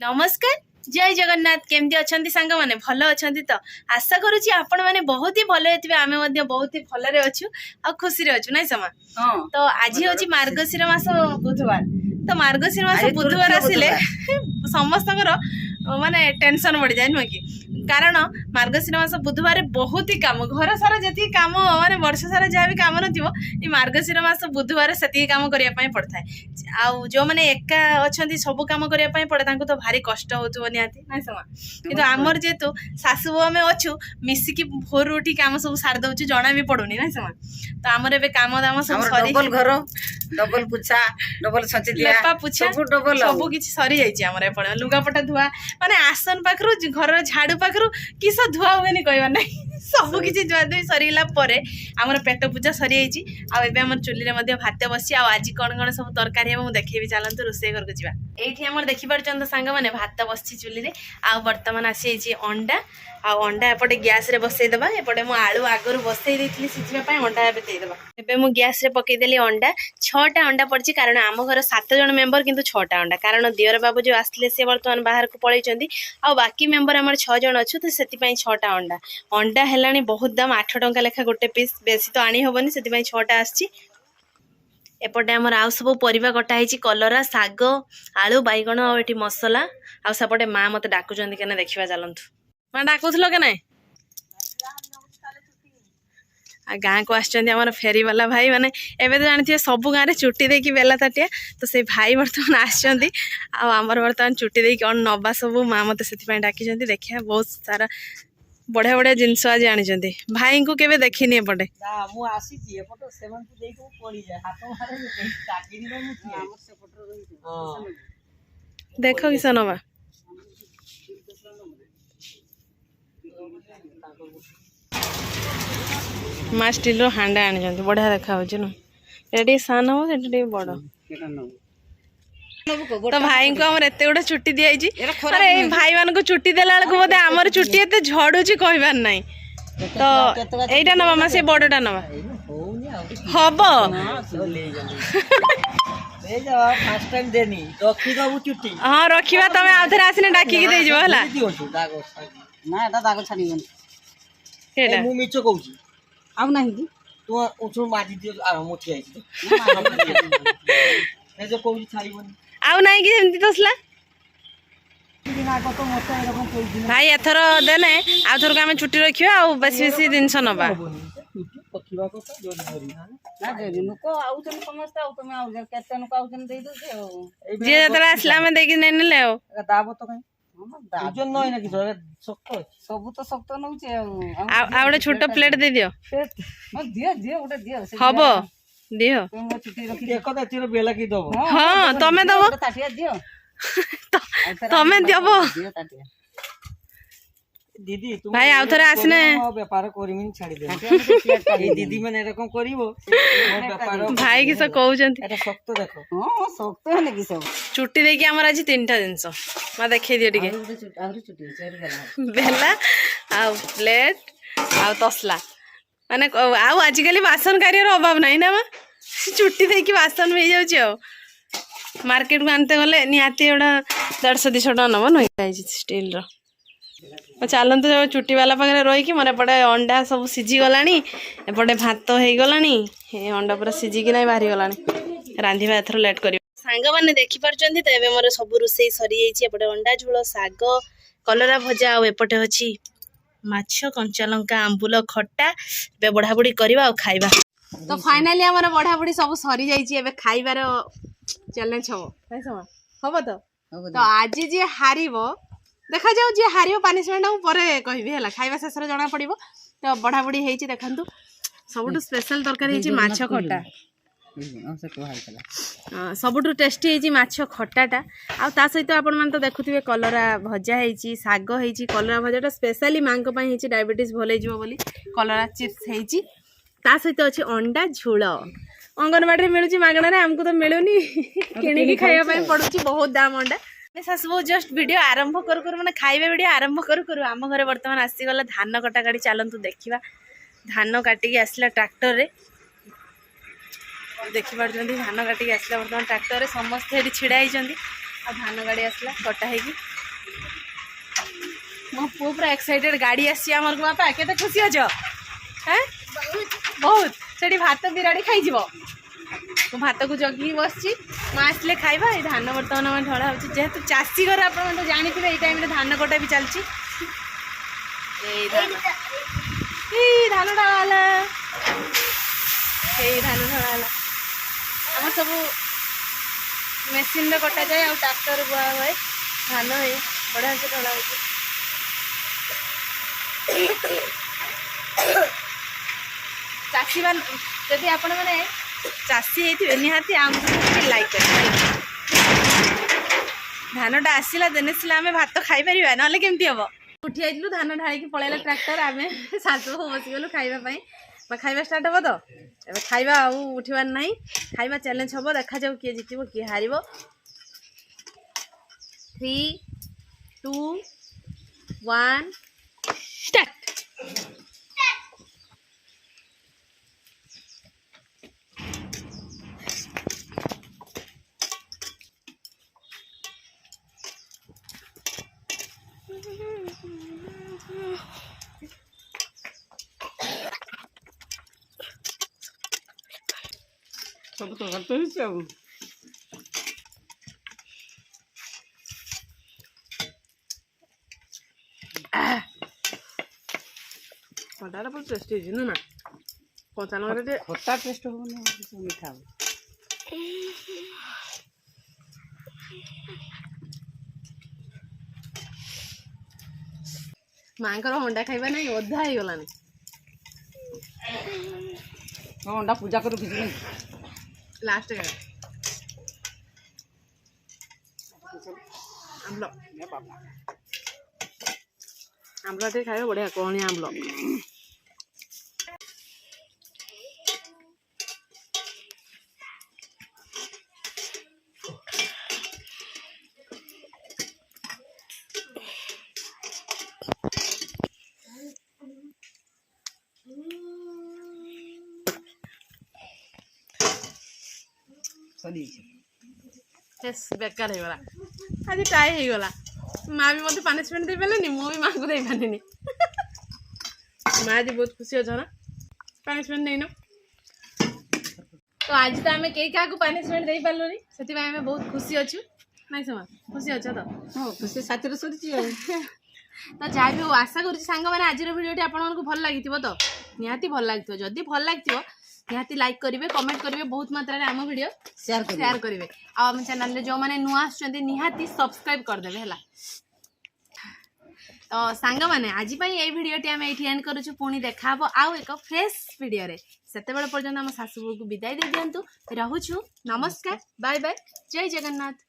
नमस्कार जय जगन्नाथ केमती अच्छा सांग मैंने भल अच्छा तो आशा करुच्ची आपण मैंने बहुत ही भल होते आम बहुत ही भल अच्छु आ खुशी अच्छु ना समा तो आज हूँ मार्गशीर मास बुधवार तो मार्गशीर मास बुधवार आसिले समस्त माने टेंशन बढ़ जाए नुह कि कारण मार्गशीर मास बुधवार बहुत ही काम घर सारा जी कम माने वर्ष सारा जहाँ भी कम न मार्गशीर मास बुधवार से कम करने पड़ता है आउ जो मैंने एका अच्छा सब कम करने पड़े तो भारी कष्ट हो निहाती ना समा कि आमर जेहेतु शाशु आम अच्छु मिसिकी भोर उठी कम सब सारी दौर जना भी पड़ूनी ना समा तो आमर ए काम दाम सब डबल घर डबल पुछा डबल लेपा पुछा सब किसी सरी जाइए लुगापटा धुआ माने आसन पाखरु घर झाड़ू पाखरु किस धुआ हुए कहवा ना सब किसी धुआ धुई सरगला आमर पेट पूजा सरी जाइए चुली में भात बसी आज कौन कौन सब तरकारी मुझे देखी चलतु रोषे घर को जा ये देखिपार सांग मैंने भात बस चुली आ बर्तमान आसी अंडा अंडा एपटे गैस रे बसईदेवा एपटे मु आलू आगु बसई देती सीझापी अंडा देदेवा एबे मु गैस रे पकईदेली अंडा 6टा अंडा पड़ी कारण आम घर 7 जन मेम्बर किंतु 6टा अंडा कारण दियर बाबू जो आसले से बर्तमान बाहर को पलैंती आ बाकी मेम्बर आम 6 जन अच्छु तो से 6टा अंडा अंडा है बहुत दाम 8 टंका लेखा गोटे पीस बेसी तो आनी हेनी से 6टा आसी एपटे आमर आउ सब परिवा कटाई कलरा साग आलू बैगण आठ मसला आ सेपटे माँ मत डाकुचंदी केना देखिबा चलंतु माँ डाकुथलो के नाई गाँ को आम फेरी वाला भाई माने एबे तो जानते सब गाँव में चुटी देकी बेला ताटिया तो से भाई बर्तमान आमर बर्तमान चुटी देकी कौन नवा सब माँ मत से डाकी देखिया बहुत सारा बढ़िया बढ़िया जिनस आज आनी भाई को केबे देखिनी एपटे देख किस नवा माँ स्टील हांडा आनी बढ़िया देखा ये सान हो बड़ तो भाई को आम एत गुड़ा छुट्टी दिखाई अरे भाई मान को छुट्टी देला बेलू बोधे आमर छुट्टी एत झड़ू कहबार ना तो यहीटा नवा माँ से बड़टा नवा हम हाँ रखा तुम आउ थे आसने डाकिकी आउ ना कि तसला भाई एथर देने आउ थर को आम छुट्टी रखा आ बेसी बेसी जिनस नवा जी जो आसला आम देखी नहीं नेले गोटे छोट प्लेट दे दियो हम दियो हाँ तमें दब तमें दब दीदी भाई आउ थे आसने बेपार दीदी मैंने भाई किस कहते चुट्टी देखिए आमर आज 3टा जिनस माँ देखे दियो टिके बेला आउ प्लेट आउ तसला माने आउ आजिकल बासन कार्यर अभाव नहीं ना माँ चुट्टी देखिए बासन मिल जाऊँ मार्केट को आनते गले निहाती गोटा 150-200 टका नब नई स्टील चलतु जो चुटी वाला पाखे रही मोर एपटे अंडा सब सीझी गला एपटे भात हो गला अंडा पूरा सीझिकी ना बाहरी गला रांधिबा एथर लेट कर सांग मैंने देखिपार तो ये मोर सब रोषे सरी जाइए अंडा झोल साग कलरा भजा आउटे अच्छी माछ कंचा लंका आंबुल खट्टा ए बढ़ा बुढ़ी करवा खाइबा तो फाइनाली आम बढ़ा बुढ़ी सब सरी जाइए खाइबार चैलेंज हम हम तो आज जी हारिबो देखा जाऊ जी हारियो पानिशमेंट मुझे कहबी खाइबा शेष जना पड़ो तो बढ़ा बुढ़ी होती देखु सब स्पेशल तरकारी माछ खटा सबुठ टेस्टी होती माछ खटाटा आ सहित आपण मैंने तो देखुए कलरा भजा होती साग होती कलरा भजाटा स्पेशली माँ को डायबिटीज भल बोली कलरा चिप्स होती सहित अच्छे अंडा झोल अंगनवाड़ी मिलूँ मागणार आमको तो मिलूनी किणी खावाई पड़ू बहुत दाम अंडा शाशु जस्ट वीडियो आरंभ करू मैंने खाइबा वीडियो आरंभ करू आम घर बर्तमान आसीगला धान कटा गाड़ी चलतु देखा धान काटिकी आसला ट्रैक्टर रे देखिपार धान काटिकी आसला बर्तमान ट्रैक्टर रे समस्ते ये छिड़ा होती आ धान गाड़ी आसला कटा है मो पु पूरा एक्साइटेड गाड़ी आसी आमर को बापा केते खुशी अछ हैं बहुत सेठी भात बिराड़ी खाई जीवो मु भात को जगी बसची माँ आसले खाइबा ए धान बर्तमान आम ढला हो जेहेतु चाषी घर आप जानते ये टाइम धान कटा भी चलती धान ढाला धान ढाला आम सब मेसीन कटा जाए और ट्रैक्टर बुआ हुए धान है बढ़िया से ढला हो चाषी मान जदि आपण मैंने चाषी होते निहाती आमको लाइक कर धानटा आसला देने आम भात खाई पार ना केमती हम उठी आइलु धान ढाई पलैला ट्रैक्टर आम सासु बसीगलु खाइबापी खाइबा स्टार्ट हम तो ए खाइबा आउ उठवार ना खाइबा चैलेंज हम देखा जाऊ किए जितब किए हार 3 2 1 स्टार्ट सब तो करते ही सब खटाटा बहुत टेस्टी है ना कचा लगे खट्टा टेस्ट हो मीठा हो माँ अंडा खाइबा नहीं अधा हो गलानी अंडा पूजा करू किसी लास्ट आमल आमला टे खाइबा बढ़िया कौन आमल बेकार हो गला आज टाई हो गला माँ भी मत पनिशमेंट दे पारे मुझे माँ को दे पारे माँ आज बहुत खुशी अच्छा ना पनिशमेंट नहीं न तो आज तो आम कई क्या पनिशमेंट दे पार्लुनि से आम बहुत खुशी अच्छु नाई समा खुशी अच्छा तो खुशी साथी सरी तो जहाँ भी आशा करुँच सांग मैंने आज भिडियोटी आपको भल लगी तो निहाती भल लगी जदि भल लगी निहाती लाइक करेंगे कमेंट करेंगे बहुत मात्रा में आम वीडियो शेयर करेंगे आम चैनल जो मैंने नुआ आसुच्च निहाती सब्सक्राइब करदे है तो सांग मैंने आज ये भिडियोटी आम ये एंड करुचु पुणी देखा आउ एक फ्रेश वीडियो रे सेते पर्यंत आम सासू को विदाई दे दिंतु रहूछु नमस्कार बाय बाय जय जगन्नाथ।